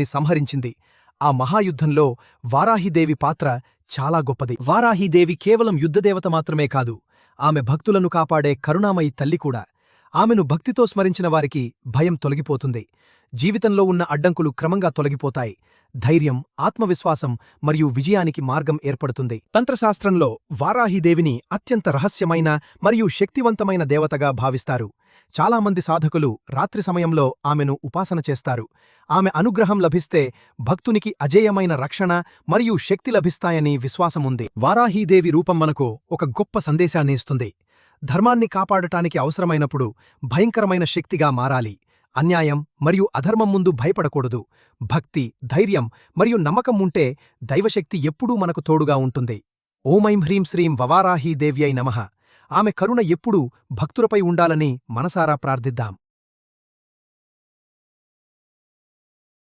సంహరించింది. ఆ మహాయుద్ధంలో వారాహిదేవి పాత్ర చాలా గొప్పది. వారాహిదేవి కేవలం యుద్ధదేవత మాత్రమే కాదు, ఆమె భక్తులను కాపాడే కరుణామయి తల్లి కూడా. ఆమెను భక్తితో స్మరించిన వారికి భయం తొలగిపోతుంది. జీవితంలో ఉన్న అడ్డంకులు క్రమంగా తొలగిపోతాయి. ధైర్యం, ఆత్మవిశ్వాసం మరియు విజయానికి మార్గం ఏర్పడుతుంది. తంత్రశాస్త్రంలో వారాహిదేవిని అత్యంత రహస్యమైన మరియు శక్తివంతమైన దేవతగా భావిస్తారు. చాలామంది సాధకులు రాత్రి సమయంలో ఆమెను ఉపాసన చేస్తారు. ఆమె అనుగ్రహం లభిస్తే భక్తునికి అజేయమైన రక్షణ మరియు శక్తి లభిస్తాయని విశ్వాసముంది. వారాహీదేవి రూపం మనకు ఒక గొప్ప సందేశాన్ని ఇస్తుంది. ధర్మాన్ని కాపాడటానికి అవసరమైనప్పుడు భయంకరమైన శక్తిగా మారాలి. అన్యాయం మరియు అధర్మం ముందు భయపడకూడదు. భక్తి, ధైర్యం మరియు నమ్మకం ఉంటే దైవశక్తి ఎప్పుడూ మనకు తోడుగా ఉంటుంది. ఓం హ్రీం శ్రీం వవారాహీ దేవ్యై నమః. ఆమె కరుణ ఎప్పుడూ భక్తులపై ఉండాలని మనసారా ప్రార్థిద్దాం.